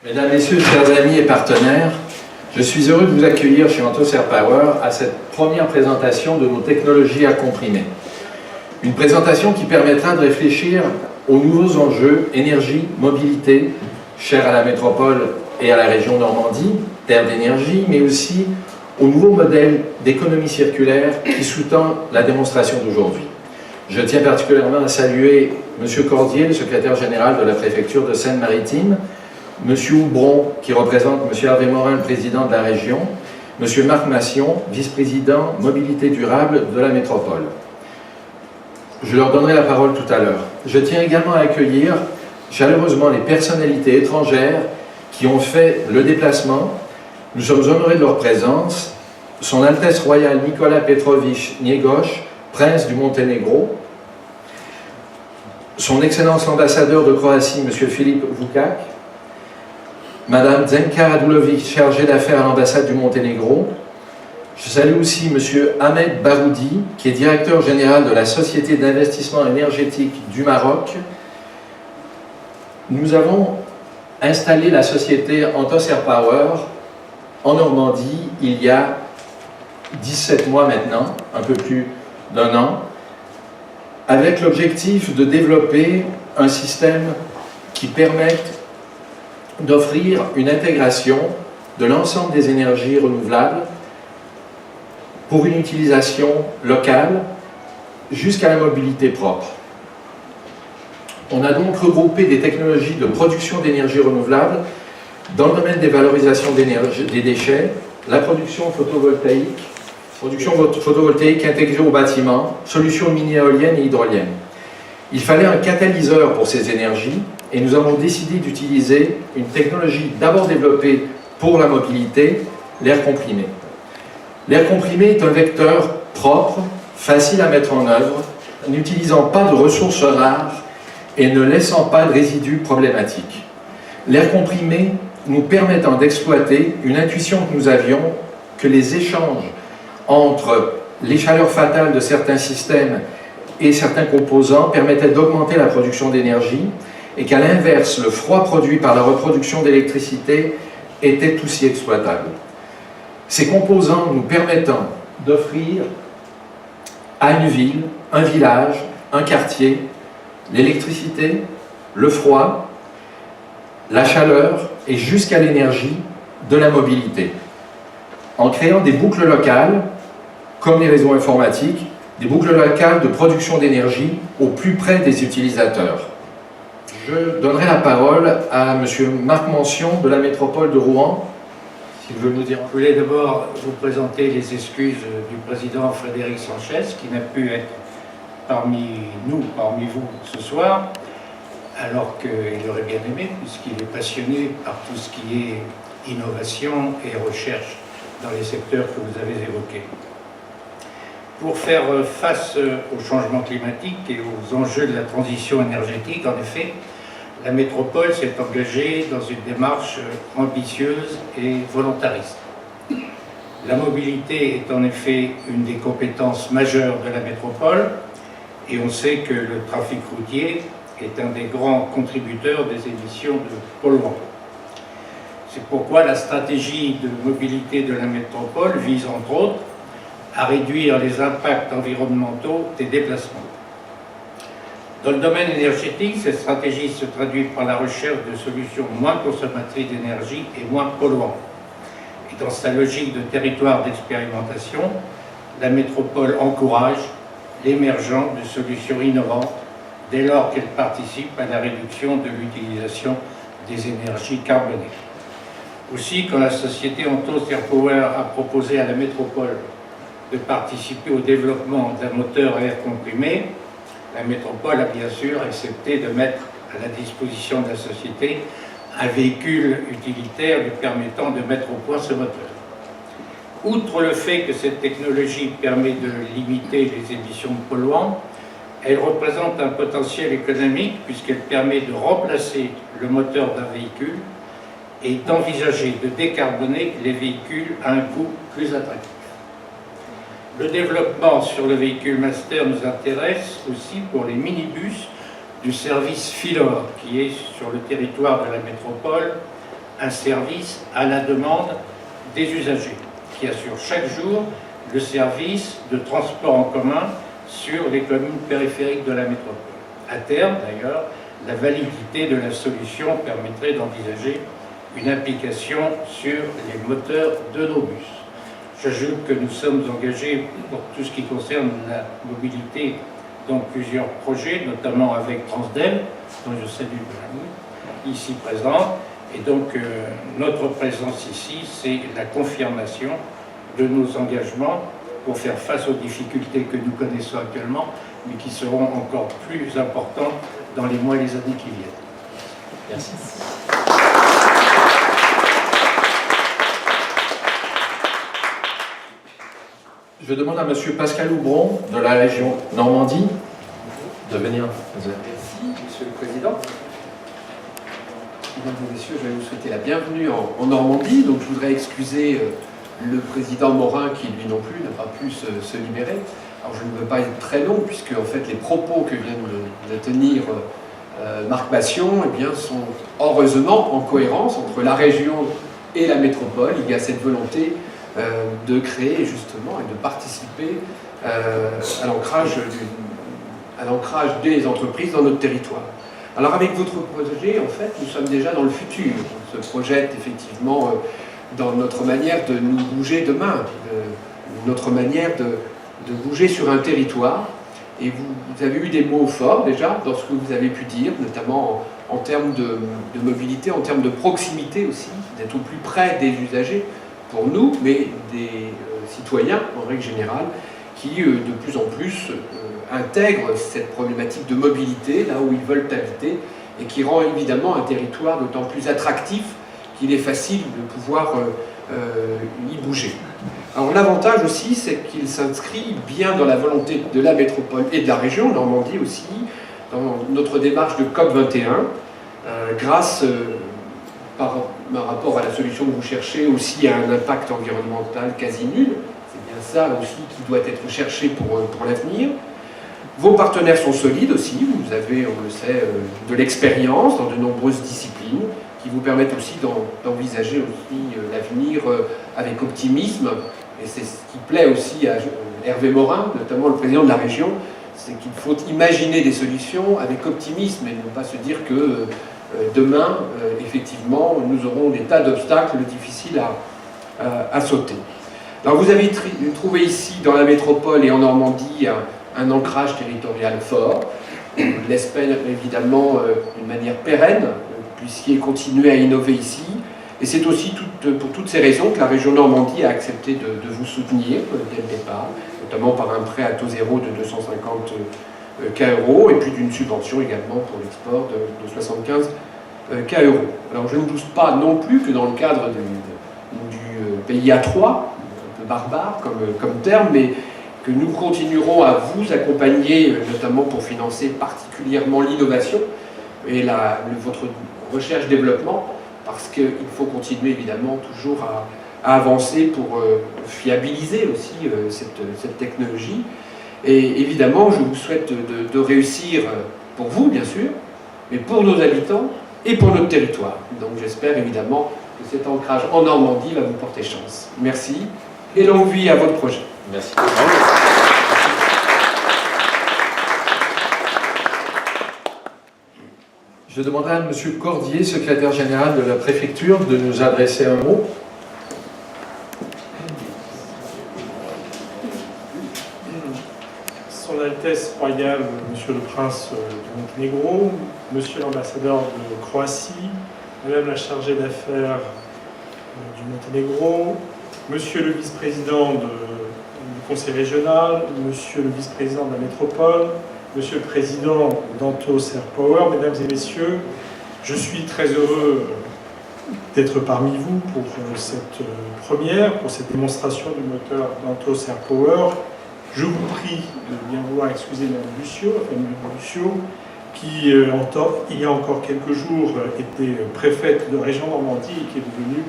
Mesdames, Messieurs, chers amis et partenaires, je suis heureux de vous accueillir chez Anthos Air Power à cette première présentation de nos technologies à comprimer. Une présentation qui permettra de réfléchir aux nouveaux enjeux énergie, mobilité, chers à la métropole et à la région Normandie, terre d'énergie, mais aussi aux nouveaux modèles d'économie circulaire qui sous-tend la démonstration d'aujourd'hui. Je tiens particulièrement à saluer M. Cordier, le secrétaire général de la préfecture de Seine-Maritime, M. Houbron, qui représente M. Hervé Morin, le président de la région, M. Marc Massion, vice-président mobilité durable de la métropole. Je leur donnerai la parole tout à l'heure. Je tiens également à accueillir chaleureusement les personnalités étrangères qui ont fait le déplacement. Nous sommes honorés de leur présence. Son Altesse Royale Nicolas Petrovich Niegoš, prince du Monténégro, son Excellence l'ambassadeur de Croatie, M. Filip Vukak, Madame Zenka Radulovic, chargée d'affaires à l'ambassade du Monténégro. Je salue aussi M. Ahmed Baroudi, qui est directeur général de la Société d'investissement énergétique du Maroc. Nous avons installé la société Anthos Air Power en Normandie il y a 17 mois maintenant, un peu plus d'un an, avec l'objectif de développer un système qui permette d'offrir une intégration de l'ensemble des énergies renouvelables pour une utilisation locale jusqu'à la mobilité propre. On a donc regroupé des technologies de production d'énergie renouvelable dans le domaine des valorisations des déchets, la production photovoltaïque intégrée au bâtiment, solutions mini-éoliennes et hydroliennes. Il fallait un catalyseur pour ces énergies et nous avons décidé d'utiliser une technologie d'abord développée pour la mobilité, l'air comprimé. L'air comprimé est un vecteur propre, facile à mettre en œuvre, n'utilisant pas de ressources rares et ne laissant pas de résidus problématiques. L'air comprimé nous permettant d'exploiter une intuition que nous avions, que les échanges entre les chaleurs fatales de certains systèmes et certains composants permettaient d'augmenter la production d'énergie et qu'à l'inverse, le froid produit par la reproduction d'électricité était aussi exploitable. Ces composants nous permettant d'offrir à une ville, un village, un quartier, l'électricité, le froid, la chaleur et jusqu'à l'énergie de la mobilité. En créant des boucles locales, comme les réseaux informatiques, des boucles locales de production d'énergie au plus près des utilisateurs. Je donnerai la parole à M. Marc Massion de la métropole de Rouen, s'il veut nous dire. Je voulais d'abord vous présenter les excuses du président Frédéric Sanchez, qui n'a pu être parmi nous, parmi vous ce soir, alors qu'il aurait bien aimé, puisqu'il est passionné par tout ce qui est innovation et recherche dans les secteurs que vous avez évoqués. Pour faire face au changement climatique et aux enjeux de la transition énergétique, en effet, la métropole s'est engagée dans une démarche ambitieuse et volontariste. La mobilité est en effet une des compétences majeures de la métropole et on sait que le trafic routier est un des grands contributeurs des émissions de polluants. C'est pourquoi la stratégie de mobilité de la métropole vise entre autres à réduire les impacts environnementaux des déplacements. Dans le domaine énergétique, cette stratégie se traduit par la recherche de solutions moins consommatrices d'énergie et moins polluantes. Et dans sa logique de territoire d'expérimentation, la métropole encourage l'émergence de solutions innovantes dès lors qu'elles participent à la réduction de l'utilisation des énergies carbonées. Aussi, quand la société Anthos Air Power a proposé à la métropole de participer au développement d'un moteur à air comprimé, la métropole a bien sûr accepté de mettre à la disposition de la société un véhicule utilitaire lui permettant de mettre au point ce moteur. Outre le fait que cette technologie permet de limiter les émissions de polluants, elle représente un potentiel économique puisqu'elle permet de remplacer le moteur d'un véhicule et d'envisager de décarboner les véhicules à un coût plus attractif. Le développement sur le véhicule master nous intéresse aussi pour les minibus du service Philor, qui est sur le territoire de la métropole un service à la demande des usagers, qui assure chaque jour le service de transport en commun sur les communes périphériques de la métropole. À terme, d'ailleurs, la validité de la solution permettrait d'envisager une application sur les moteurs de nos bus. J'ajoute que nous sommes engagés pour tout ce qui concerne la mobilité dans plusieurs projets, notamment avec Transdev, dont je salue Mélanie, ici présente. Et donc, notre présence ici, c'est la confirmation de nos engagements pour faire face aux difficultés que nous connaissons actuellement, mais qui seront encore plus importantes dans les mois et les années qui viennent. Merci. Je demande à M. Pascal Houbron, de la région Normandie, de venir. Merci, Monsieur le Président. Mesdames et Messieurs, je vais vous souhaiter la bienvenue en Normandie. Donc, je voudrais excuser le Président Morin, qui lui non plus n'a pas pu se libérer. Alors, je ne veux pas être très long, puisque en fait, les propos que vient de tenir Marc Bassion, eh bien, sont heureusement en cohérence entre la région et la métropole. Il y a cette volonté de créer justement et de participer à l'ancrage des entreprises dans notre territoire. Alors avec votre projet, en fait, nous sommes déjà dans le futur. On se projette effectivement dans notre manière de nous bouger demain, notre manière de bouger sur un territoire. Et vous avez eu des mots forts déjà dans ce que vous avez pu dire, notamment en termes de mobilité, en termes de proximité aussi, d'être au plus près des usagers, pour nous, mais des citoyens en règle générale, qui de plus en plus intègrent cette problématique de mobilité là où ils veulent habiter et qui rend évidemment un territoire d'autant plus attractif qu'il est facile de pouvoir y bouger. Alors l'avantage aussi, c'est qu'il s'inscrit bien dans la volonté de la métropole et de la région, Normandie aussi, dans notre démarche de COP21, grâce par rapport à la solution que vous cherchez aussi à un impact environnemental quasi nul. C'est bien ça aussi qui doit être cherché pour l'avenir. Vos partenaires sont solides aussi, vous avez, on le sait, de l'expérience dans de nombreuses disciplines qui vous permettent aussi d'envisager aussi l'avenir avec optimisme. Et c'est ce qui plaît aussi à Hervé Morin, notamment le président de la région, c'est qu'il faut imaginer des solutions avec optimisme et ne pas se dire que demain, effectivement, nous aurons des tas d'obstacles difficiles à sauter. Alors vous avez trouvé ici, dans la métropole et en Normandie, un ancrage territorial fort. On l'espère évidemment d'une manière pérenne, que vous puissiez continuer à innover ici. Et c'est aussi pour toutes ces raisons que la région Normandie a accepté de vous soutenir dès le départ, notamment par un prêt à taux zéro de 250 €, et puis d'une subvention également pour l'export de 75 €. Alors je ne doute pas non plus que dans le cadre du PIA 3, un peu barbare comme terme, mais que nous continuerons à vous accompagner, notamment pour financer particulièrement l'innovation et votre recherche-développement, parce qu'il faut continuer évidemment toujours à avancer pour fiabiliser aussi cette technologie. Et évidemment, je vous souhaite de réussir pour vous, bien sûr, mais pour nos habitants et pour notre territoire. Donc j'espère évidemment que cet ancrage en Normandie va vous porter chance. Merci et longue vie à votre projet. Merci. Je demanderai à M. Cordier, secrétaire général de la préfecture, de nous adresser un mot. Son Altesse Royale, Monsieur le Prince de Monténégro, Monsieur l'ambassadeur de Croatie, Madame la chargée d'affaires du Monténégro, Monsieur le vice-président du Conseil régional, Monsieur le vice-président de la métropole, Monsieur le président d'Antos Air Power, Mesdames et Messieurs, je suis très heureux d'être parmi vous pour cette première, pour cette démonstration du moteur d'Antos Air Power. Je vous prie de bien vouloir excuser Mme Lucio, la famille Lucio, qui, il y a encore quelques jours, était préfète de la région Normandie et qui est devenue,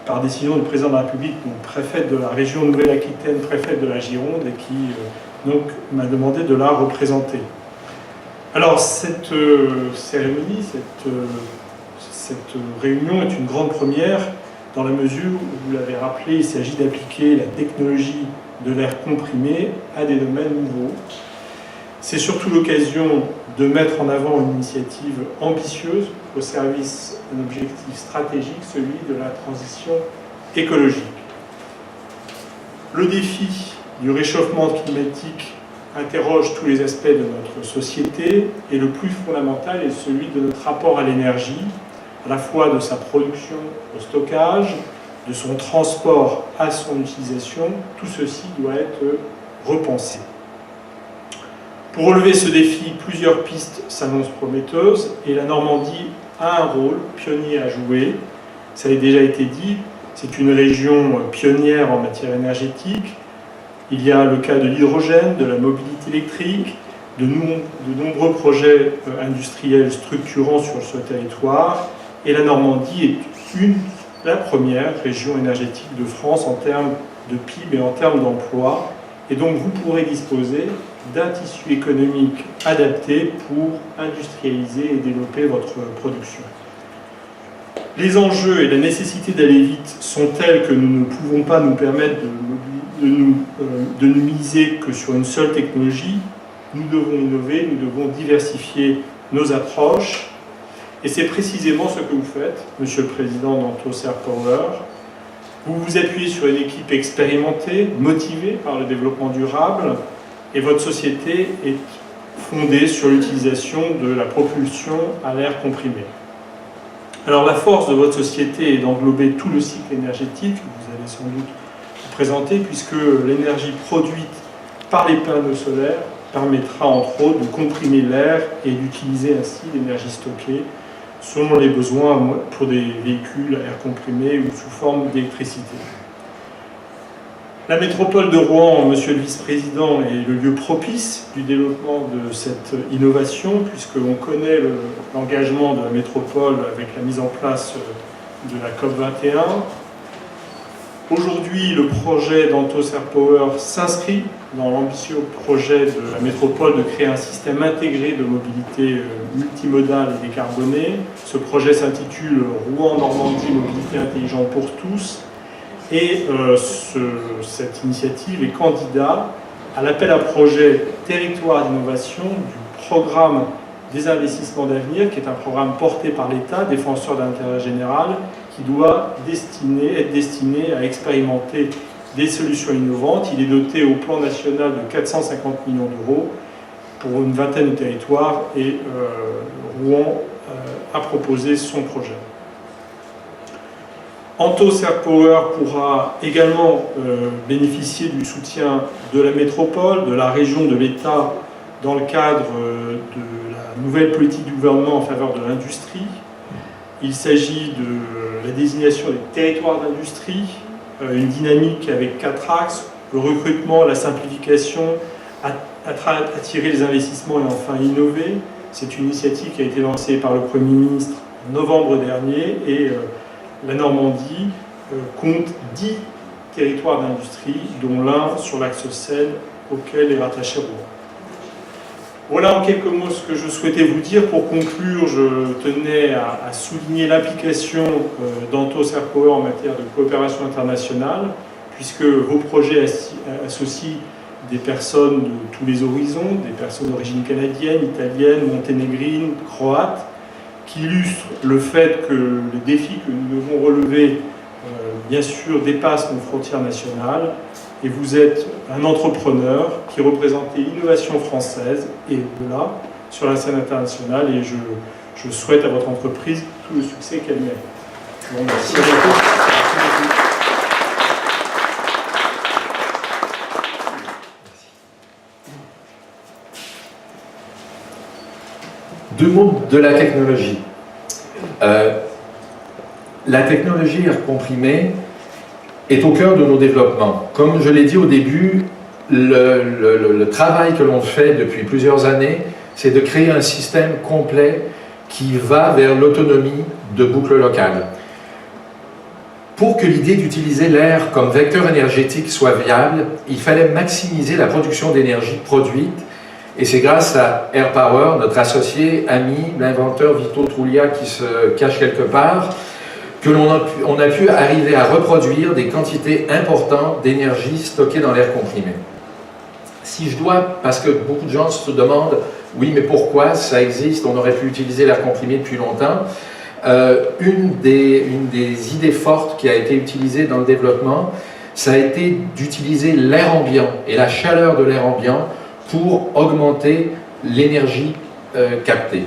par décision du président de la République, donc préfète de la région Nouvelle-Aquitaine, préfète de la Gironde, et qui donc m'a demandé de la représenter. Alors, cette cérémonie, cette réunion est une grande première dans la mesure où, vous l'avez rappelé, il s'agit d'appliquer la technologie de l'air comprimé à des domaines nouveaux. C'est surtout l'occasion de mettre en avant une initiative ambitieuse au service d'un objectif stratégique, celui de la transition écologique. Le défi du réchauffement climatique interroge tous les aspects de notre société et le plus fondamental est celui de notre rapport à l'énergie, à la fois de sa production au stockage, de son transport à son utilisation. Tout ceci doit être repensé. Pour relever ce défi, plusieurs pistes s'annoncent prometteuses et la Normandie a un rôle pionnier à jouer. Ça a déjà été dit, c'est une région pionnière en matière énergétique. Il y a le cas de l'hydrogène, de la mobilité électrique, de nombreux projets industriels structurants sur ce territoire. Et la Normandie est la première région énergétique de France en termes de PIB et en termes d'emploi. Et donc vous pourrez disposer d'un tissu économique adapté pour industrialiser et développer votre production. Les enjeux et la nécessité d'aller vite sont tels que nous ne pouvons pas nous permettre de ne miser que sur une seule technologie. Nous devons innover, nous devons diversifier nos approches. Et c'est précisément ce que vous faites, Monsieur le Président d'Antos Air Power. Vous vous appuyez sur une équipe expérimentée, motivée par le développement durable, et votre société est fondée sur l'utilisation de la propulsion à l'air comprimé. Alors la force de votre société est d'englober tout le cycle énergétique, que vous allez sans doute vous présenter, puisque l'énergie produite par les panneaux solaires permettra entre autres de comprimer l'air et d'utiliser ainsi l'énergie stockée selon les besoins pour des véhicules à air comprimé ou sous forme d'électricité. La métropole de Rouen, Monsieur le Vice-président, est le lieu propice du développement de cette innovation, puisqu'on connaît l'engagement de la métropole avec la mise en place de la COP21. Aujourd'hui, le projet d'Antos Air Power s'inscrit dans l'ambitieux projet de la métropole de créer un système intégré de mobilité multimodale et décarbonée. Ce projet s'intitule Rouen-Normandie, mobilité intelligente pour tous. Et cette initiative est candidat à l'appel à projet Territoire d'innovation du programme des investissements d'avenir, qui est un programme porté par l'État, défenseur d'intérêt général, qui doit être destiné à expérimenter des solutions innovantes. Il est doté au plan national de 450 millions d'euros pour une vingtaine de territoires et Rouen a proposé son projet. Antos Air Power pourra également bénéficier du soutien de la métropole, de la région, de l'État dans le cadre de la nouvelle politique du gouvernement en faveur de l'industrie. Il s'agit de la désignation des territoires d'industrie, une dynamique avec 4 axes, le recrutement, la simplification, attirer les investissements et enfin innover. C'est une initiative qui a été lancée par le Premier ministre en novembre dernier et la Normandie compte 10 territoires d'industrie, dont l'un sur l'axe Seine auquel est rattaché Rouen. Voilà en quelques mots ce que je souhaitais vous dire. Pour conclure, je tenais à souligner l'implication d'Antos Air Power en matière de coopération internationale, puisque vos projets associent des personnes de tous les horizons, des personnes d'origine canadienne, italienne, monténégrine, croate, qui illustrent le fait que les défis que nous devons relever, bien sûr, dépassent nos frontières nationales. Et vous êtes un entrepreneur qui représente l'innovation française et au-delà sur la scène internationale. Et je souhaite à votre entreprise tout le succès qu'elle mérite. Je vous remercie. Deux mots de la technologie. La technologie air comprimé est au cœur de nos développements. Comme je l'ai dit au début, le travail que l'on fait depuis plusieurs années, c'est de créer un système complet qui va vers l'autonomie de boucles locales. Pour que l'idée d'utiliser l'air comme vecteur énergétique soit viable, il fallait maximiser la production d'énergie produite Et c'est grâce à AirPower, notre associé, ami, l'inventeur Vito Truglia qui se cache quelque part, que on a pu arriver à reproduire des quantités importantes d'énergie stockée dans l'air comprimé. Si je dois, parce que beaucoup de gens se demandent, oui, mais pourquoi ça existe, on aurait pu utiliser l'air comprimé depuis longtemps. Une des idées fortes qui a été utilisée dans le développement, ça a été d'utiliser l'air ambiant et la chaleur de l'air ambiant pour augmenter l'énergie captée.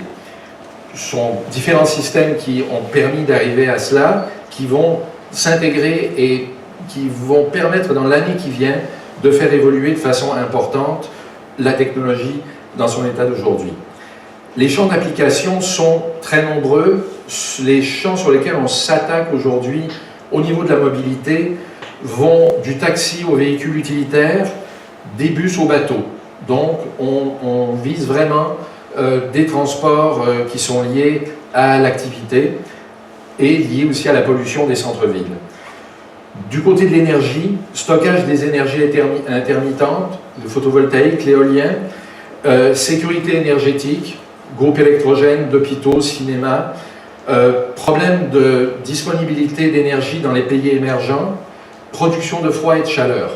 Ce sont différents systèmes qui ont permis d'arriver à cela, qui vont s'intégrer et qui vont permettre dans l'année qui vient de faire évoluer de façon importante la technologie dans son état d'aujourd'hui. Les champs d'application sont très nombreux. Les champs sur lesquels on s'attaque aujourd'hui au niveau de la mobilité vont du taxi aux véhicules utilitaires, des bus aux bateaux. Donc on vise vraiment des transports qui sont liés à l'activité et liés aussi à la pollution des centres-villes. Du côté de l'énergie, stockage des énergies intermittentes, le photovoltaïque, l'éolien, sécurité énergétique, groupes électrogènes, d'hôpitaux, cinéma, problème de disponibilité d'énergie dans les pays émergents, production de froid et de chaleur.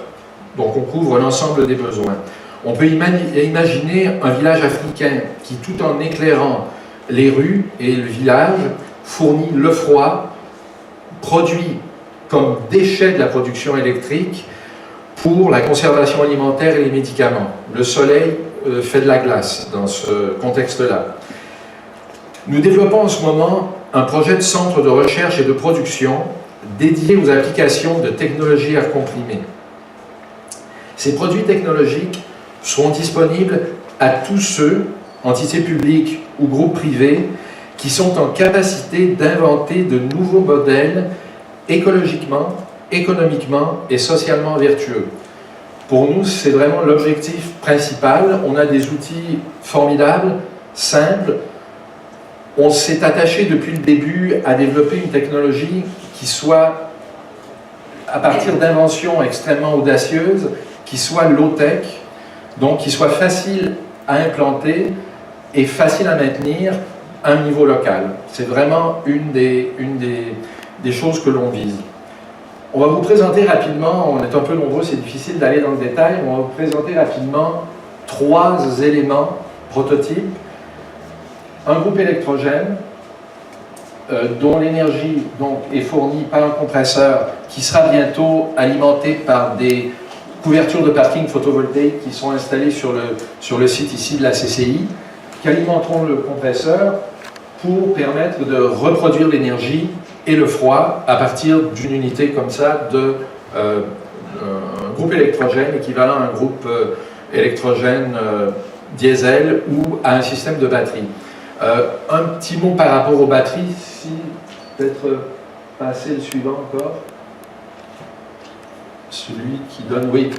Donc on couvre l'ensemble des besoins. On peut imaginer un village africain qui, tout en éclairant les rues et le village, fournit le froid, produit comme déchet de la production électrique pour la conservation alimentaire et les médicaments. Le soleil fait de la glace dans ce contexte-là. Nous développons en ce moment un projet de centre de recherche et de production dédié aux applications de technologies air comprimé. Ces produits technologiques seront disponibles à tous ceux, entités publiques ou groupes privés, qui sont en capacité d'inventer de nouveaux modèles écologiquement, économiquement et socialement vertueux. Pour nous, c'est vraiment l'objectif principal. On a des outils formidables, simples. On s'est attaché depuis le début à développer une technologie qui soit, à partir d'inventions extrêmement audacieuses, qui soit low-tech, donc qui soit facile à implanter et facile à maintenir à un niveau local. C'est vraiment une des choses que l'on vise. On va vous présenter rapidement, on est un peu nombreux, c'est difficile d'aller dans le détail, on va vous présenter rapidement 3 éléments prototypes. Un groupe électrogène dont l'énergie est fournie par un compresseur qui sera bientôt alimenté par des couvertures de parking photovoltaïques qui sont installées sur le site ici de la CCI, qui alimenteront le compresseur pour permettre de reproduire l'énergie et le froid à partir d'une unité comme ça de un groupe électrogène équivalent à un groupe électrogène diesel ou à un système de batterie. Un petit mot par rapport aux batteries, si peut-être passer le suivant encore. Celui qui donne, oui.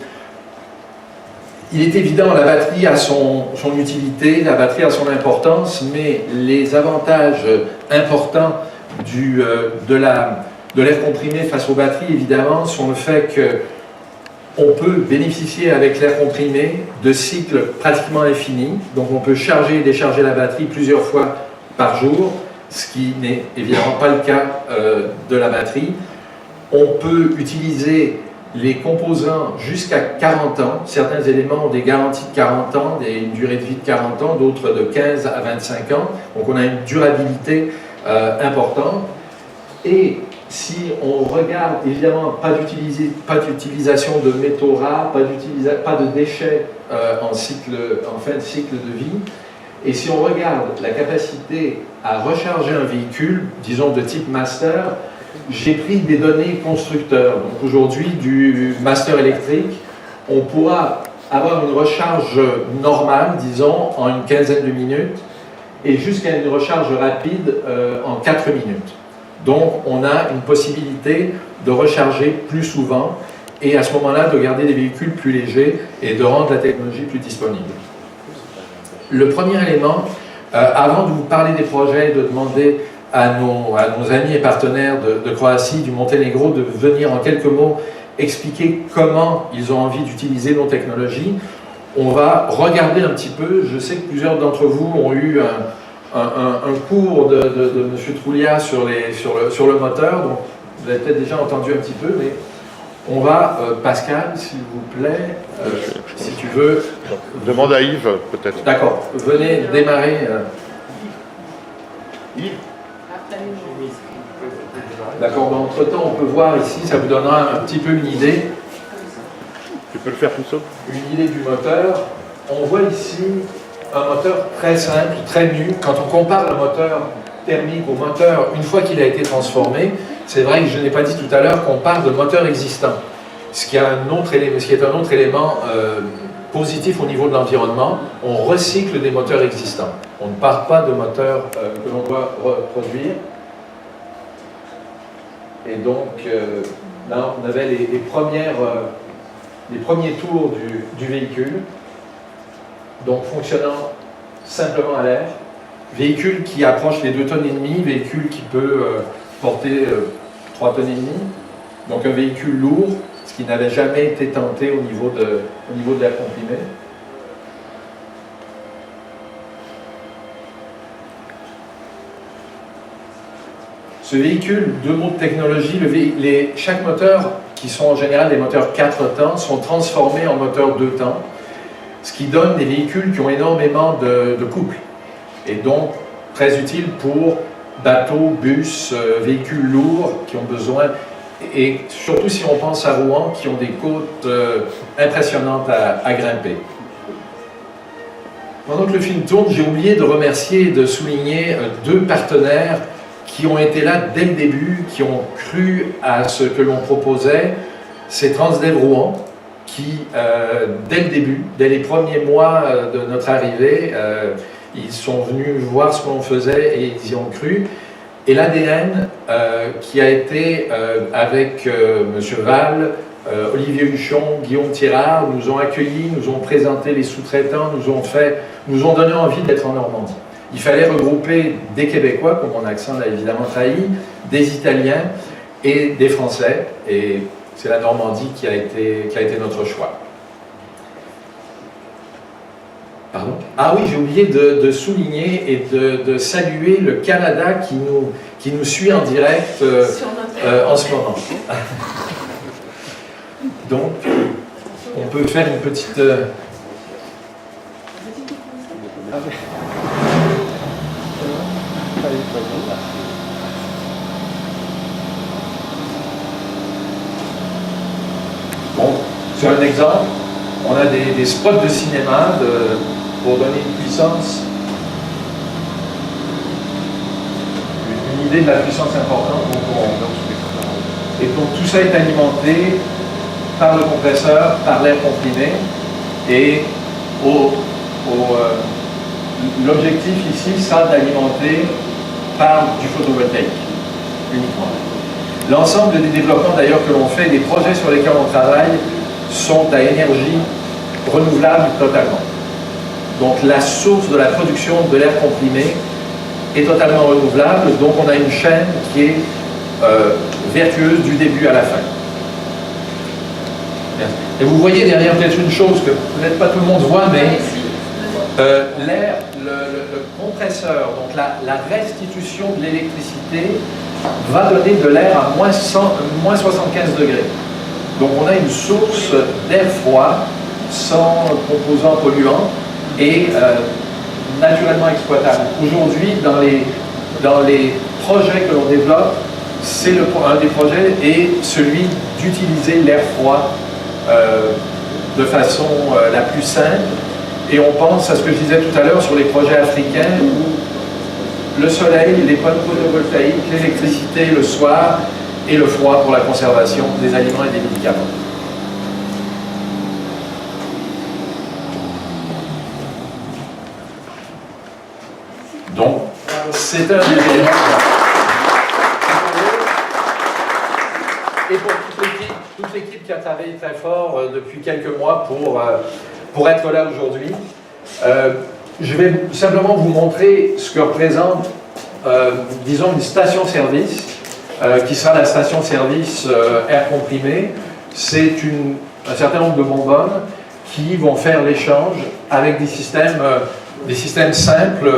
Il est évident, la batterie a son utilité, la batterie a son importance, mais les avantages importants de l'air comprimé face aux batteries, évidemment, sont le fait qu'on peut bénéficier avec l'air comprimé de cycles pratiquement infinis. Donc on peut charger et décharger la batterie plusieurs fois par jour, ce qui n'est évidemment pas le cas de la batterie. On peut utiliser les composants jusqu'à 40 ans. Certains éléments ont des garanties de 40 ans, une durée de vie de 40 ans, d'autres de 15 à 25 ans. Donc on a une durabilité importante. Et si on regarde, évidemment, pas d'utilisation de métaux rares, pas de déchets en fin de cycle de vie. Et si on regarde la capacité à recharger un véhicule, disons de type master, j'ai pris des données constructeurs. Donc aujourd'hui, du master électrique, on pourra avoir une recharge normale, disons, en une quinzaine de minutes, et jusqu'à une recharge rapide en 4 minutes. Donc on a une possibilité de recharger plus souvent, et à ce moment-là, de garder des véhicules plus légers et de rendre la technologie plus disponible. Le premier élément, avant de vous parler des projets, de demander à nos amis et partenaires de Croatie, du Monténégro, de venir en quelques mots expliquer comment ils ont envie d'utiliser nos technologies. on va regarder un petit peu, je sais que plusieurs d'entre vous ont eu un cours de M. Troulia sur le moteur, donc vous avez peut-être déjà entendu un petit peu, mais on va, Pascal, s'il vous plaît, si tu veux... Demande à Yves, peut-être. D'accord, venez démarrer. Yves. D'accord, mais entre-temps, on peut voir ici, ça vous donnera un petit peu une idée. Tu peux le faire tout seul. Une idée du moteur. On voit ici un moteur très simple, très nu. Quand on compare le moteur thermique au moteur, une fois qu'il a été transformé, c'est vrai que je n'ai pas dit tout à l'heure qu'on parle de moteur existant. Ce qui est un autre élément positif au niveau de l'environnement. On recycle des moteurs existants. On ne part pas de moteurs que l'on doit reproduire. Et donc, là, on avait les premiers tours du véhicule, donc fonctionnant simplement à l'air. Véhicule qui approche les 2,5 tonnes, véhicule qui peut porter 3,5 tonnes. Donc un véhicule lourd, ce qui n'avait jamais été tenté au niveau de l'air comprimé. Ce véhicule, 2 mots de technologie, chaque moteur, qui sont en général des moteurs 4 temps, sont transformés en moteurs 2 temps, ce qui donne des véhicules qui ont énormément de couple, et donc très utiles pour bateaux, bus, véhicules lourds qui ont besoin, et surtout si on pense à Rouen, qui ont des côtes impressionnantes à grimper. Pendant que le film tourne, j'ai oublié de remercier et de souligner 2 partenaires qui ont été là dès le début, qui ont cru à ce que l'on proposait. C'est Transdev Rouen, qui, dès le début, dès les premiers mois de notre arrivée, ils sont venus voir ce qu'on faisait et ils y ont cru. Et l'ADN, qui a été avec M. Val, Olivier Huchon, Guillaume Tirard, nous ont accueillis, nous ont présenté les sous-traitants, nous ont donné envie d'être en Normandie. Il fallait regrouper des Québécois, comme mon accent l'a évidemment trahi, des Italiens et des Français, et c'est la Normandie qui a été notre choix. Pardon ? Ah oui, j'ai oublié de souligner et de saluer le Canada qui nous suit en direct en ce moment. Donc, on peut faire une petite... Bon, sur un exemple, on a des spots de cinéma pour donner une puissance, une idée de la puissance importante. Et donc tout ça est alimenté par le compresseur, par l'air comprimé, et l'objectif ici sera d'alimenter par du photovoltaïque uniquement. L'ensemble des développements d'ailleurs que l'on fait, des projets sur lesquels on travaille, sont à énergie renouvelable totalement. Donc la source de la production de l'air comprimé est totalement renouvelable, donc on a une chaîne qui est vertueuse du début à la fin. Et vous voyez derrière peut-être une chose que peut-être pas tout le monde voit, mais l'air, le compresseur, donc la restitution de l'électricité va donner de l'air à moins 75 degrés. Donc on a une source d'air froid, sans composants polluants et naturellement exploitable. Aujourd'hui, dans les projets que l'on développe, un des projets est celui d'utiliser l'air froid de façon la plus simple. Et on pense à ce que je disais tout à l'heure sur les projets africains où le soleil, les panneaux photovoltaïques, l'électricité le soir et le froid pour la conservation des aliments et des médicaments. Donc, c'est un des éléments. Et pour toute l'équipe qui a travaillé très fort depuis quelques mois pour être là aujourd'hui, je vais simplement vous montrer ce que représente, disons, une station-service, qui sera la station-service air comprimé. C'est un certain nombre de bonbonnes qui vont faire l'échange avec des systèmes simples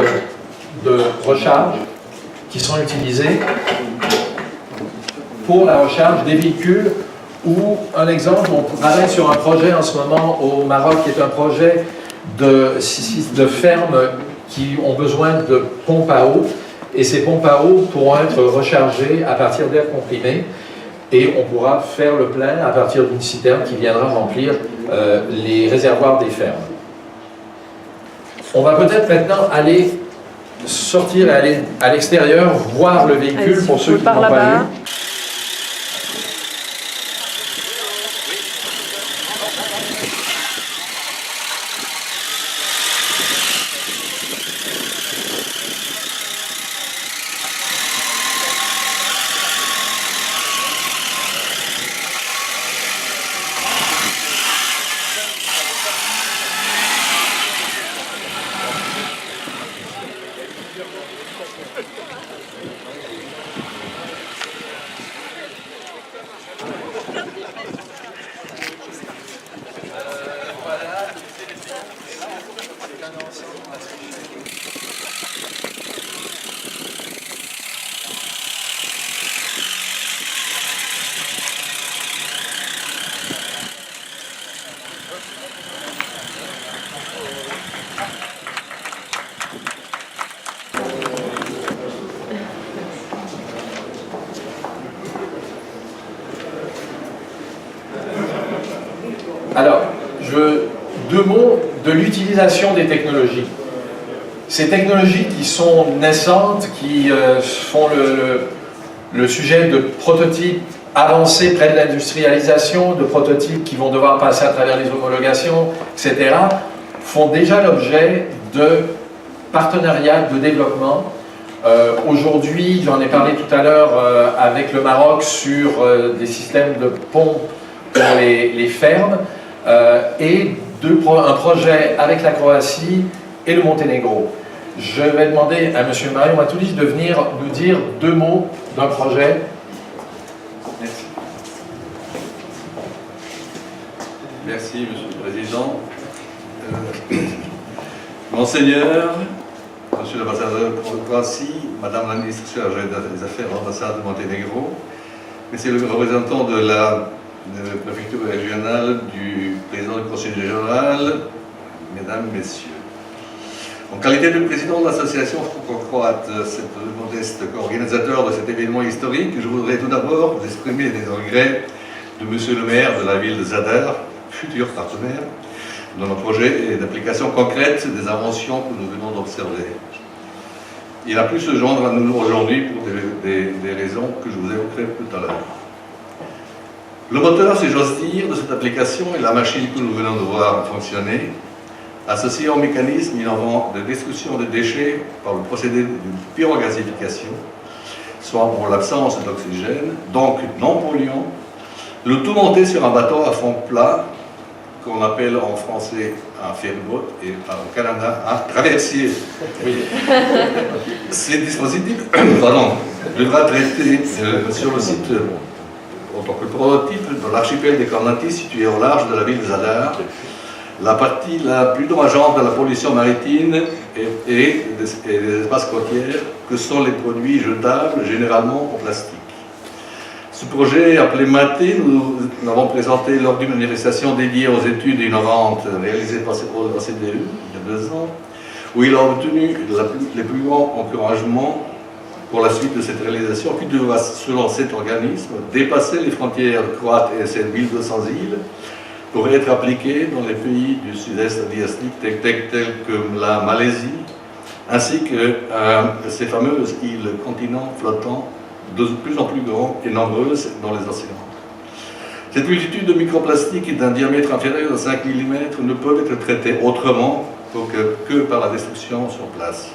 de recharge qui sont utilisés pour la recharge des véhicules. Ou un exemple, on travaille sur un projet en ce moment au Maroc qui est un projet de fermes qui ont besoin de pompes à eau, et ces pompes à eau pourront être rechargées à partir d'air comprimé, et on pourra faire le plein à partir d'une citerne qui viendra remplir les réservoirs des fermes. On va peut-être maintenant aller sortir et aller à l'extérieur, voir le véhicule pour ceux qui n'ont pas vu. Alors, deux mots de l'utilisation des technologies. Ces technologies qui sont naissantes, qui font le sujet de prototypes avancés près de l'industrialisation, de prototypes qui vont devoir passer à travers les homologations, etc., font déjà l'objet de partenariats de développement. Aujourd'hui, j'en ai parlé tout à l'heure avec le Maroc sur des systèmes de pompes pour les fermes, et un projet avec la Croatie et le Monténégro. Je vais demander à M. Mario Matoulis de venir nous dire deux mots d'un projet. Merci. Merci, Monsieur le Président. Monseigneur, Monsieur l'ambassadeur de Croatie, Madame la ministre chargée des Affaires à l'ambassade de Monténégro, Monsieur le représentant de la préfecture régionale, du président du Conseil général, Mesdames, Messieurs. En qualité de président de l'association franco-croate, cette modeste organisateur de cet événement historique, je voudrais tout d'abord vous exprimer les regrets de Monsieur le maire de la ville de Zadar, futur partenaire, dans nos projets et d'application concrète des inventions que nous venons d'observer. Il a pu se joindre à nous aujourd'hui pour des raisons que je vous évoquerai tout à l'heure. Le moteur, si j'ose dire, de cette application est la machine que nous venons de voir fonctionner, associée au mécanisme innovant de destruction de déchets par le procédé de pyrogasification, soit pour l'absence d'oxygène, donc non polluant, le tout monté sur un bateau à fond plat, qu'on appelle en français un ferryboat et au Canada un traversier. Oui. Ces dispositifs devra traiter sur le site en tant que prototype de l'archipel des Cornatis situé au large de la ville de Zadar, la partie la plus dommageante de la pollution maritime et des espaces côtiers que sont les produits jetables, généralement en plastique. Ce projet appelé MATE, nous l'avons présenté lors d'une manifestation dédiée aux études innovantes réalisées par la CDE il y a 2 ans, où il a obtenu les plus grands encouragements pour la suite de cette réalisation, qui devra, selon cet organisme, dépasser les frontières croates et ses 1200 îles pour être appliquée dans les pays du sud-est asiatique tels que la Malaisie, ainsi que ces fameuses îles continents flottants de plus en plus grands et nombreuses dans les océans. Cette multitude de microplastiques d'un diamètre inférieur à 5 mm ne peuvent être traités autrement que par la destruction sur place.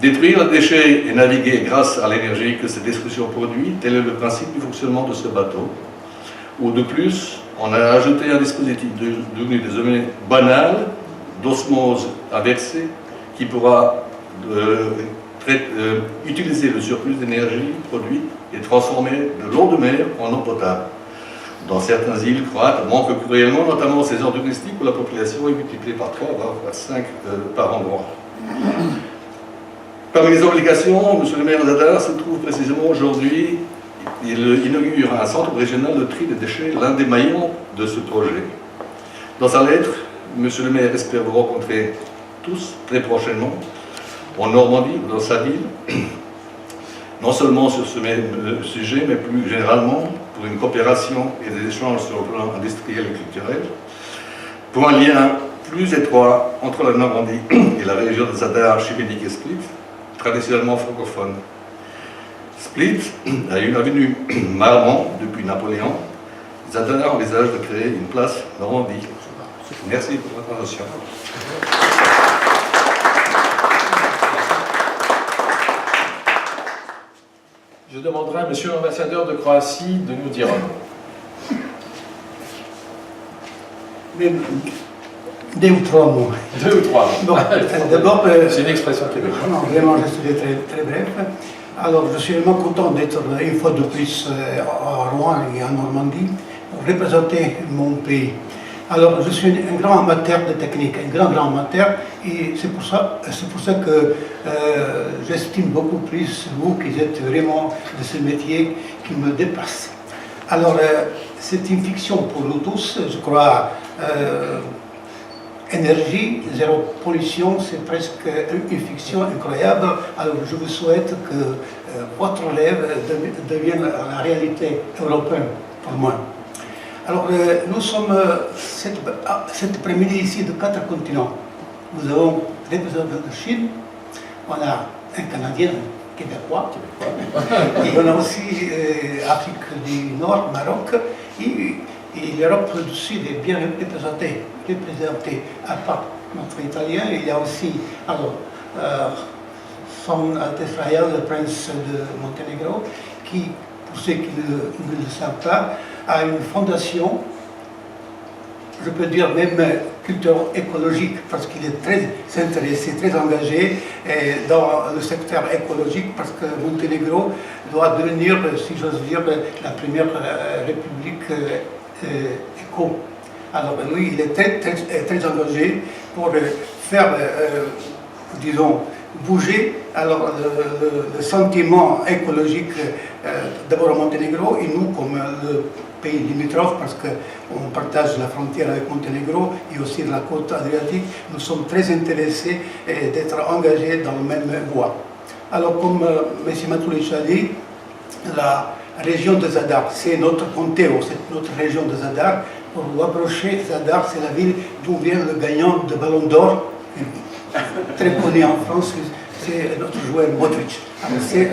Détruire le déchet et naviguer grâce à l'énergie que cette destruction produit, tel est le principe du fonctionnement de ce bateau. Ou de plus, on a ajouté un dispositif devenu désormais banal, d'osmose inversée, qui pourra utiliser le surplus d'énergie produite et transformer de l'eau de mer en eau potable. Dans certaines îles croates, manque cruellement, notamment en saison touristique où la population est multipliée par 3, voire par 5 par endroit. Parmi les obligations, M. le maire Zadar se trouve précisément aujourd'hui, il inaugure un centre régional de tri des déchets, l'un des maillons de ce projet. Dans sa lettre, M. le maire espère vous rencontrer tous très prochainement en Normandie ou dans sa ville, non seulement sur ce même sujet, mais plus généralement pour une coopération et des échanges sur le plan industriel et culturel, pour un lien plus étroit entre la Normandie et la région de Zadar, Šibenik et Split, traditionnellement francophone. Split a une avenue Marmont depuis Napoléon. Zadar envisage de créer une place Normandie. Merci pour votre attention. Je demanderai à Monsieur l'ambassadeur de Croatie de nous dire un mot. Deux ou trois mots. 2 ou 3 mots. Bon, d'abord, c'est une expression québécoise. non, vraiment, je serai très bref. Alors, je suis vraiment content d'être une fois de plus à Rouen et en Normandie pour représenter mon pays. Alors, je suis un grand amateur de technique, un grand amateur, et c'est pour ça que j'estime beaucoup plus vous qui êtes vraiment de ce métier qui me dépasse. Alors, c'est une fiction pour nous tous, je crois. Énergie, zéro pollution, c'est presque une fiction incroyable. Alors je vous souhaite que votre rêve devienne la réalité européenne pour moi. Alors nous sommes cet après-midi ici de 4 continents. Nous avons des représentants de Chine, on a un Canadien, un Québécois, et on a aussi Afrique du Nord, Maroc, et l'Europe du Sud est bien représentée, à part notre Italien. Il y a aussi, alors, son Altesse Royale, le prince de Monténégro, qui, pour ceux qui ne le savent pas, a une fondation, je peux dire même culturo-écologique, parce qu'il est très intéressé, très engagé dans le secteur écologique, parce que Monténégro doit devenir, si j'ose dire, la première république éco. Alors lui, il est très engagé pour faire, disons, bouger alors, le sentiment écologique d'abord à Monténégro et nous comme le pays limitrophe, parce qu'on partage la frontière avec Monténégro et aussi la côte adriatique, nous sommes très intéressés d'être engagés dans le même voie. Alors comme M. Matulić a dit, la région de Zadar, c'est notre comté, c'est notre région de Zadar. Pour vous approcher, Zadar, c'est la ville d'où vient le gagnant de Ballon d'Or, très connu en France, c'est notre joueur Modric. Alors c'est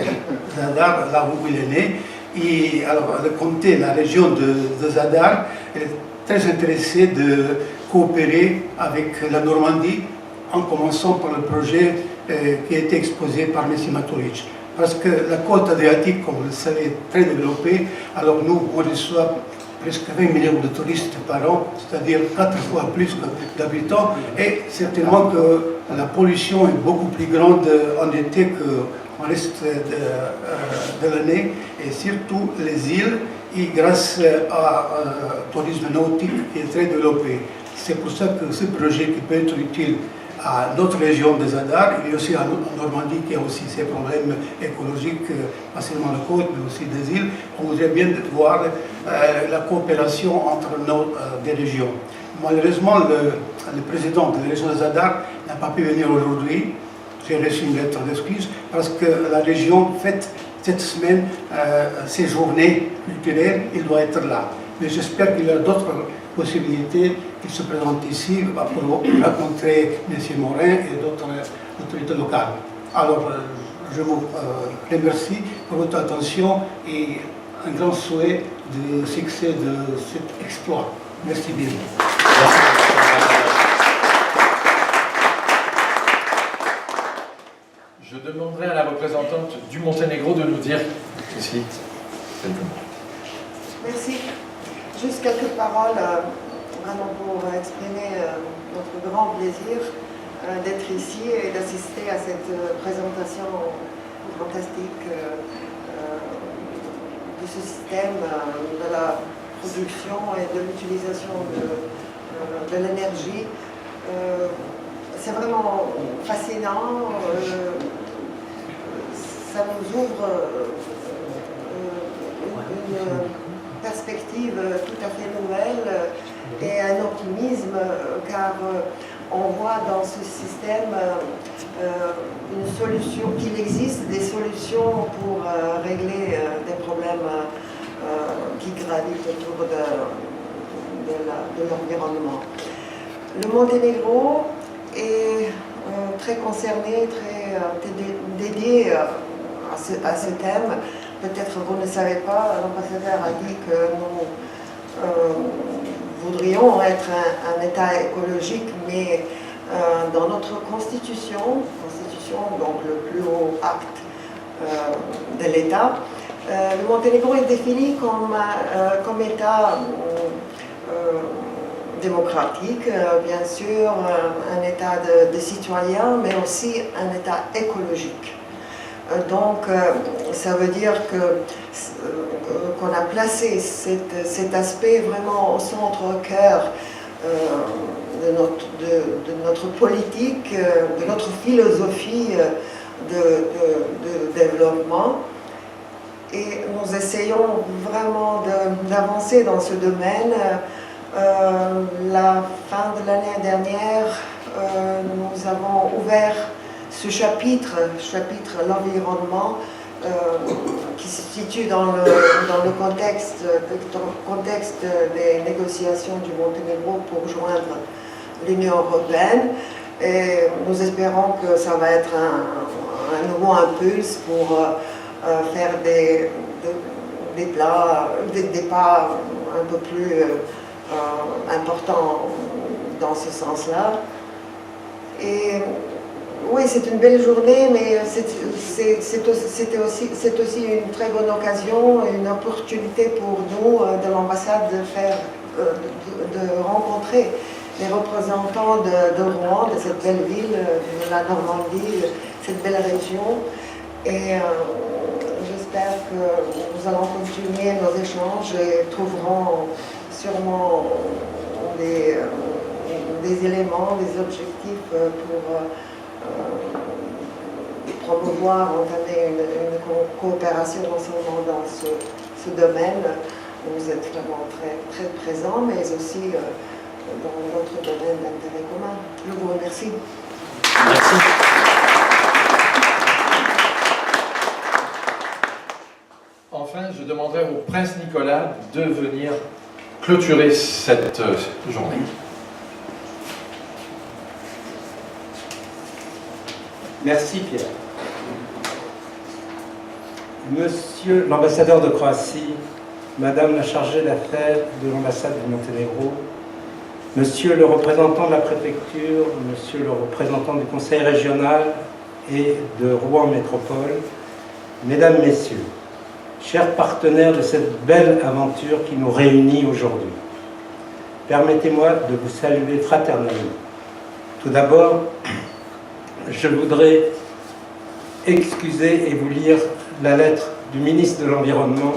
Zadar, là où il est né. Et alors le comté, la région de Zadar, est très intéressée de coopérer avec la Normandie, en commençant par le projet qui a été exposé par M. Matulić. Parce que la côte adriatique, comme vous le savez, est très développée. Alors nous, on reçoit presque 20 millions de touristes par an, c'est-à-dire 4 fois plus d'habitants. Et certainement que la pollution est beaucoup plus grande en été qu'en reste de l'année. Et surtout les îles, et grâce à un tourisme nautique qui est très développé. C'est pour ça que ce projet qui peut être utile à notre région de Zadar, il y a aussi en Normandie qui a aussi ses problèmes écologiques, pas seulement la côte, mais aussi des îles. On voudrait bien voir la coopération entre nos des régions. Malheureusement, le président de la région de Zadar n'a pas pu venir aujourd'hui. J'ai reçu une lettre d'excuse parce que la région fête cette semaine ses journées culturelles, il doit être là. Mais j'espère qu'il y a d'autres possibilités qu'il se présente ici pour rencontrer M. Morin et d'autres autorités locales. Alors, je vous remercie pour votre attention et un grand souhait de succès de cet exploit. Merci bien. Je demanderai à la représentante du Monténégro de nous dire aussi quelques mots. Merci. Juste quelques paroles vraiment pour exprimer notre grand plaisir d'être ici et d'assister à cette présentation fantastique de ce système de la production et de l'utilisation de l'énergie. C'est vraiment fascinant. Ça nous ouvre une perspective tout à fait nouvelle et un optimisme, car on voit dans ce système une solution, qu'il existe des solutions pour régler des problèmes qui gravitent autour de l'environnement. Le Monténégro est très concerné, très dédié à ce thème. Peut-être vous ne savez pas, l'ambassadeur a dit que nous voudrions être un État écologique, mais dans notre constitution, donc le plus haut acte de l'État, le Monténégro est défini comme État démocratique, bien sûr, un État de citoyens, mais aussi un État écologique. Donc, ça veut dire qu'on a placé cet aspect vraiment au centre, au cœur de notre politique, de notre philosophie de développement. Et nous essayons vraiment d'avancer dans ce domaine. La fin de l'année dernière, nous avons ouvert ce chapitre l'environnement, qui se situe dans le contexte des négociations du Monténégro pour joindre l'Union européenne. Et nous espérons que ça va être un nouveau impulse pour faire des pas un peu plus importants dans ce sens-là. Et oui, c'est une belle journée, mais c'est aussi une très bonne occasion, une opportunité pour nous de l'ambassade de rencontrer les représentants de Rouen, de cette belle ville, de la Normandie, de cette belle région. Et j'espère que nous allons continuer nos échanges et trouverons sûrement des éléments, des objectifs pour promouvoir, entamer une coopération non seulement dans ce domaine où vous êtes vraiment très, très présent, mais aussi dans d'autres domaines d'intérêt commun. Je vous remercie. Merci. Enfin, je demanderai au prince Nicolas de venir clôturer cette journée. Merci Pierre. Monsieur l'ambassadeur de Croatie, Madame la chargée d'affaires de l'ambassade du Monténégro, Monsieur le représentant de la préfecture, Monsieur le représentant du conseil régional et de Rouen Métropole, Mesdames, Messieurs, chers partenaires de cette belle aventure qui nous réunit aujourd'hui, permettez-moi de vous saluer fraternellement. Tout d'abord, je voudrais excuser et vous lire la lettre du ministre de l'Environnement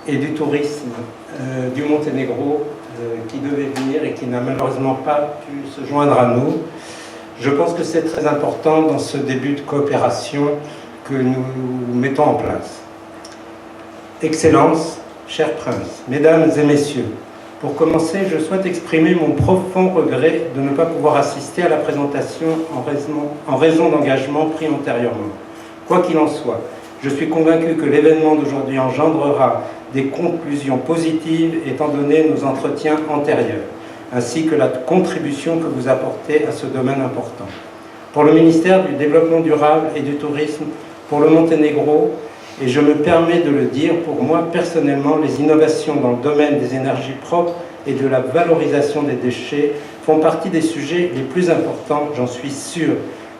et du Tourisme du Monténégro qui devait venir et qui n'a malheureusement pas pu se joindre à nous. Je pense que c'est très important dans ce début de coopération que nous mettons en place. Excellences, chers princes, mesdames et messieurs, pour commencer, je souhaite exprimer mon profond regret de ne pas pouvoir assister à la présentation en raison d'engagements pris antérieurement. Quoi qu'il en soit, je suis convaincu que l'événement d'aujourd'hui engendrera des conclusions positives étant donné nos entretiens antérieurs, ainsi que la contribution que vous apportez à ce domaine important. Pour le ministère du Développement durable et du Tourisme, pour le Monténégro, et je me permets de le dire, pour moi personnellement, les innovations dans le domaine des énergies propres et de la valorisation des déchets font partie des sujets les plus importants. J'en suis sûr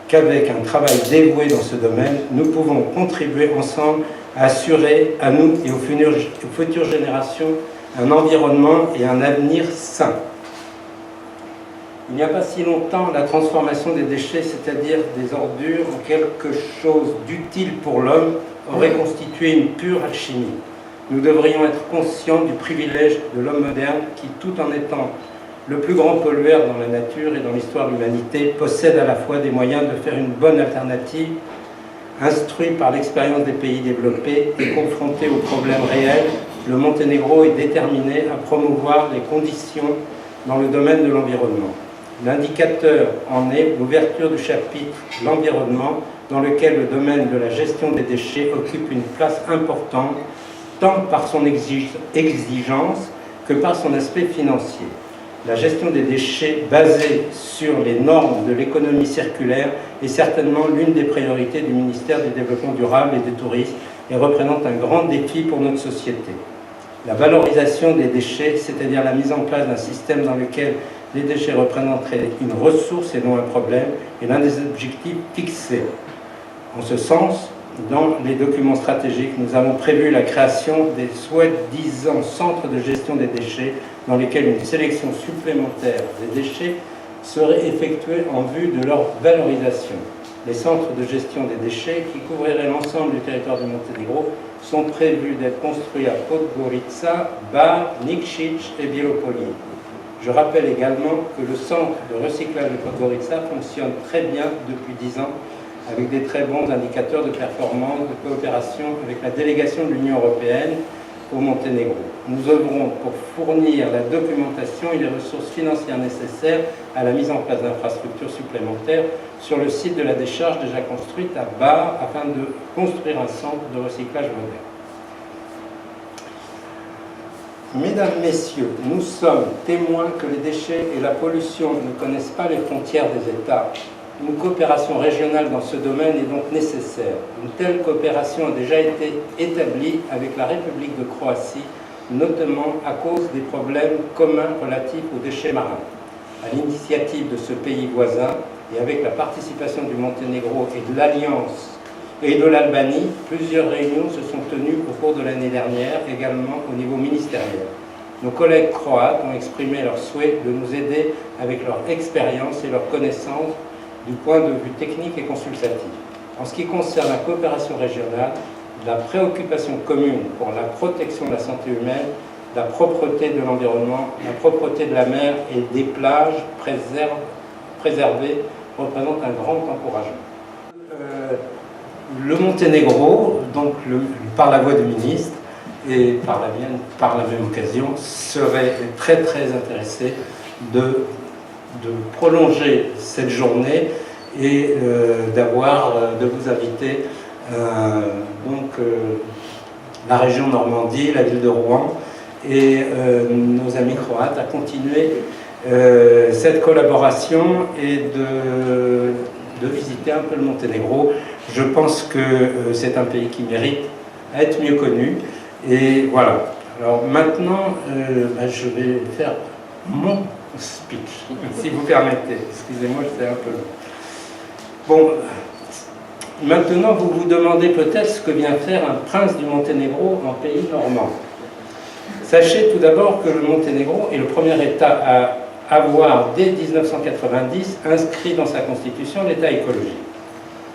qu'avec un travail dévoué dans ce domaine, nous pouvons contribuer ensemble à assurer à nous et aux futures générations un environnement et un avenir sain. Il n'y a pas si longtemps, la transformation des déchets, c'est-à-dire des ordures, en quelque chose d'utile pour l'homme, aurait constitué une pure alchimie. Nous devrions être conscients du privilège de l'homme moderne qui, tout en étant le plus grand pollueur dans la nature et dans l'histoire de l'humanité, possède à la fois des moyens de faire une bonne alternative. Instruit par l'expérience des pays développés et confronté aux problèmes réels, le Monténégro est déterminé à promouvoir les conditions dans le domaine de l'environnement. L'indicateur en est l'ouverture du chapitre « L'environnement » dans lequel le domaine de la gestion des déchets occupe une place importante, tant par son exigence que par son aspect financier. La gestion des déchets basée sur les normes de l'économie circulaire est certainement l'une des priorités du ministère du Développement durable et du Tourisme et représente un grand défi pour notre société. La valorisation des déchets, c'est-à-dire la mise en place d'un système dans lequel les déchets représenteraient une ressource et non un problème, est l'un des objectifs fixés. En ce sens, dans les documents stratégiques, nous avons prévu la création des soi-disant centres de gestion des déchets dans lesquels une sélection supplémentaire des déchets serait effectuée en vue de leur valorisation. Les centres de gestion des déchets, qui couvriraient l'ensemble du territoire du Monténégro, sont prévus d'être construits à Podgorica, Bar, Nikšić et Bielopolje. Je rappelle également que le centre de recyclage de Podgorica fonctionne très bien depuis 10 ans, avec des très bons indicateurs de performance, de coopération avec la délégation de l'Union européenne au Monténégro. Nous œuvrons pour fournir la documentation et les ressources financières nécessaires à la mise en place d'infrastructures supplémentaires sur le site de la décharge déjà construite à Bar afin de construire un centre de recyclage moderne. Mesdames, Messieurs, nous sommes témoins que les déchets et la pollution ne connaissent pas les frontières des États. Une coopération régionale dans ce domaine est donc nécessaire. Une telle coopération a déjà été établie avec la République de Croatie, notamment à cause des problèmes communs relatifs aux déchets marins. À l'initiative de ce pays voisin et avec la participation du Monténégro et de l'Alliance et de l'Albanie, plusieurs réunions se sont tenues au cours de l'année dernière, également au niveau ministériel. Nos collègues croates ont exprimé leur souhait de nous aider avec leur expérience et leur connaissance du point de vue technique et consultatif. En ce qui concerne la coopération régionale, la préoccupation commune pour la protection de la santé humaine, la propreté de l'environnement, la propreté de la mer et des plages préservées représente un grand encouragement. Le Monténégro, donc par la voix du ministre et par la mienne, par la même occasion, serait très intéressé de prolonger cette journée et de vous inviter la région Normandie, la ville de Rouen et nos amis croates à continuer cette collaboration et de visiter un peu le Monténégro. Je pense que c'est un pays qui mérite à être mieux connu. Et voilà. Alors maintenant, je vais faire mon speech, si vous permettez. Excusez-moi, j'étais un peu long. Bon, maintenant vous vous demandez peut-être ce que vient faire un prince du Monténégro en pays normand. Sachez tout d'abord que le Monténégro est le premier État à avoir, dès 1990, inscrit dans sa constitution l'État écologique.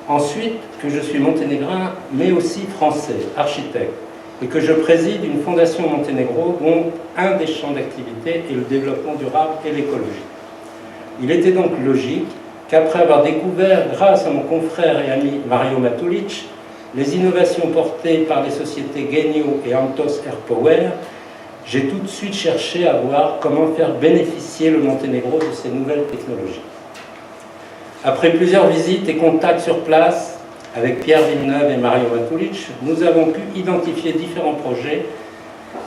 Ensuite, que je suis monténégrin, mais aussi français, architecte, et que je préside une fondation Monténégro dont un des champs d'activité est le développement durable et l'écologie. Il était donc logique qu'après avoir découvert, grâce à mon confrère et ami Mario Matulic, les innovations portées par les sociétés Genio et Antos Air Power, j'ai tout de suite cherché à voir comment faire bénéficier le Monténégro de ces nouvelles technologies. Après plusieurs visites et contacts sur place avec Pierre Villeneuve et Mario Matulic, nous avons pu identifier différents projets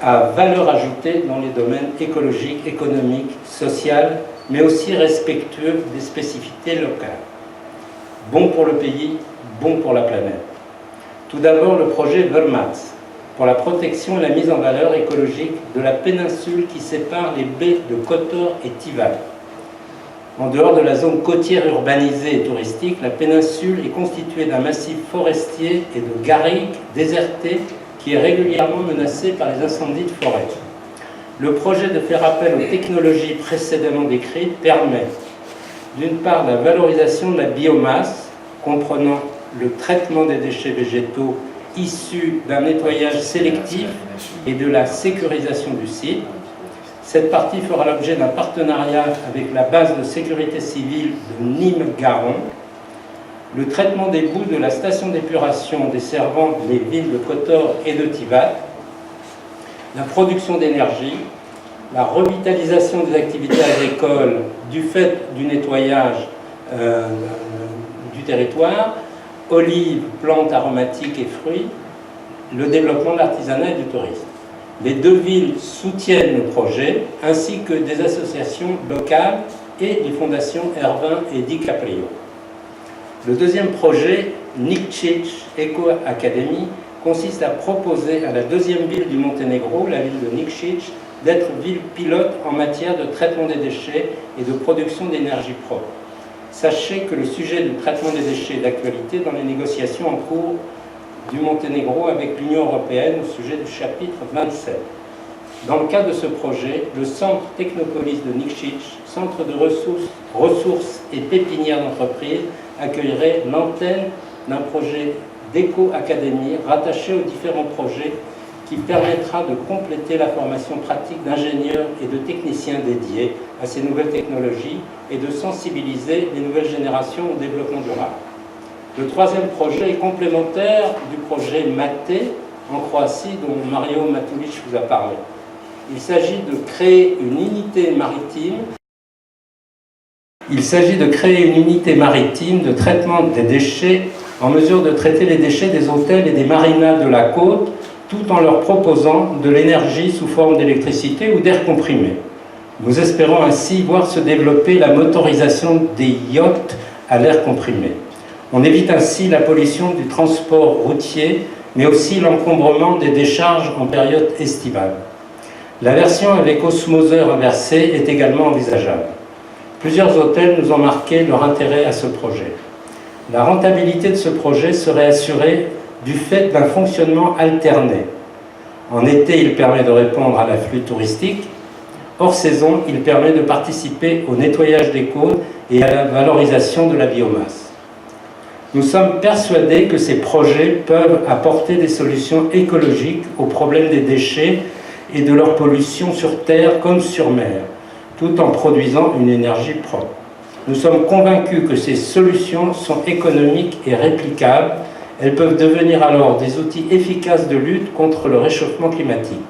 à valeur ajoutée dans les domaines écologiques, économiques, social, mais aussi respectueux des spécificités locales. Bon pour le pays, bon pour la planète. Tout d'abord, le projet Vermats, pour la protection et la mise en valeur écologique de la péninsule qui sépare les baies de Kotor et Tival. En dehors de la zone côtière urbanisée et touristique, la péninsule est constituée d'un massif forestier et de garrigues désertées qui est régulièrement menacé par les incendies de forêt. Le projet de faire appel aux technologies précédemment décrites permet, d'une part, la valorisation de la biomasse, comprenant le traitement des déchets végétaux issue d'un nettoyage sélectif et de la sécurisation du site. Cette partie fera l'objet d'un partenariat avec la base de sécurité civile de Nîmes-Garon. Le traitement des boues de la station d'épuration desservant les villes de Kotor et de Tivat. La production d'énergie, la revitalisation des activités agricoles du fait du nettoyage du territoire, olives, plantes aromatiques et fruits, le développement de l'artisanat et du tourisme. Les deux villes soutiennent le projet, ainsi que des associations locales et les fondations Ervin et Di Caprio. Le deuxième projet, Nikšić Eco Academy, consiste à proposer à la deuxième ville du Monténégro, la ville de Nikšić, d'être ville pilote en matière de traitement des déchets et de production d'énergie propre. Sachez que le sujet du traitement des déchets est d'actualité dans les négociations en cours du Monténégro avec l'Union européenne au sujet du chapitre 27. Dans le cadre de ce projet, le centre Technopolis de Nikšić, centre de ressources et pépinière d'entreprise, accueillerait l'antenne d'un projet d'éco-académie rattaché aux différents projets qui permettra de compléter la formation pratique d'ingénieurs et de techniciens dédiés à ces nouvelles technologies et de sensibiliser les nouvelles générations au développement durable. Le troisième projet est complémentaire du projet MATE en Croatie dont Mario Matulić vous a parlé. Il s'agit de créer une unité maritime de traitement des déchets en mesure de traiter les déchets des hôtels et des marinas de la côte tout en leur proposant de l'énergie sous forme d'électricité ou d'air comprimé. Nous espérons ainsi voir se développer la motorisation des yachts à l'air comprimé. On évite ainsi la pollution du transport routier, mais aussi l'encombrement des décharges en période estivale. La version avec osmoseur inversé est également envisageable. Plusieurs hôtels nous ont marqué leur intérêt à ce projet. La rentabilité de ce projet serait assurée du fait d'un fonctionnement alterné. En été, il permet de répondre à l'afflux touristique. Hors saison, il permet de participer au nettoyage des côtes et à la valorisation de la biomasse. Nous sommes persuadés que ces projets peuvent apporter des solutions écologiques aux problèmes des déchets et de leur pollution sur terre comme sur mer, tout en produisant une énergie propre. Nous sommes convaincus que ces solutions sont économiques et réplicables. Elles peuvent devenir alors des outils efficaces de lutte contre le réchauffement climatique.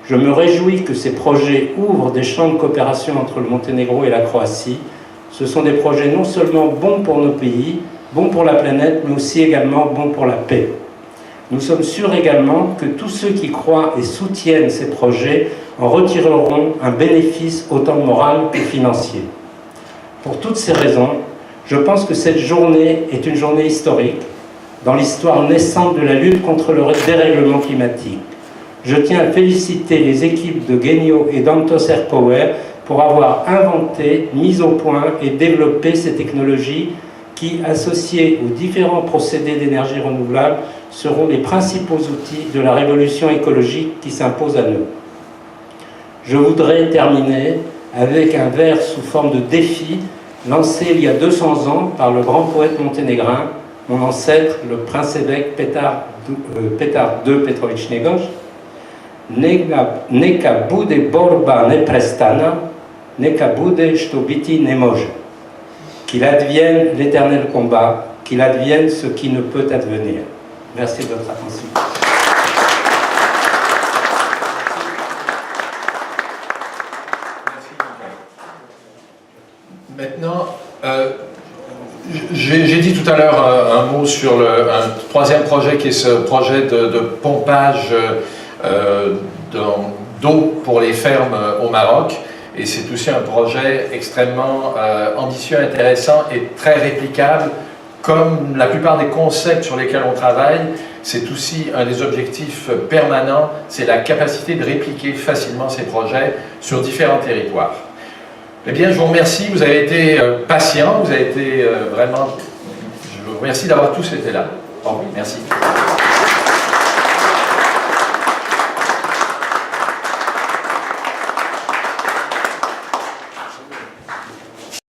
Je me réjouis que ces projets ouvrent des champs de coopération entre le Monténégro et la Croatie. Ce sont des projets non seulement bons pour nos pays, bons pour la planète, mais aussi également bons pour la paix. Nous sommes sûrs également que tous ceux qui croient et soutiennent ces projets en retireront un bénéfice autant moral que financier. Pour toutes ces raisons, je pense que cette journée est une journée historique dans l'histoire naissante de la lutte contre le dérèglement climatique. Je tiens à féliciter les équipes de Genio et d'Antos Air Power pour avoir inventé, mis au point et développé ces technologies qui, associées aux différents procédés d'énergie renouvelable, seront les principaux outils de la révolution écologique qui s'impose à nous. Je voudrais terminer avec un vers sous forme de défi lancé il y a 200 ans par le grand poète monténégrin, mon ancêtre, le prince-évêque Petar II Petrović-Njegoš. Neka bude borba neprestana, neka bude što biti ne može. Qu'il advienne l'éternel combat, qu'il advienne ce qui ne peut advenir. Merci de votre attention. Maintenant, j'ai dit tout à l'heure un mot sur un troisième projet qui est ce projet de pompage d'eau pour les fermes au Maroc. Et c'est aussi un projet extrêmement ambitieux, intéressant et très réplicable. Comme la plupart des concepts sur lesquels on travaille, c'est aussi un des objectifs permanents, c'est la capacité de répliquer facilement ces projets sur différents territoires. Eh bien, je vous remercie, vous avez été patients, vous avez été vraiment... Je vous remercie d'avoir tous été là. Bon, merci.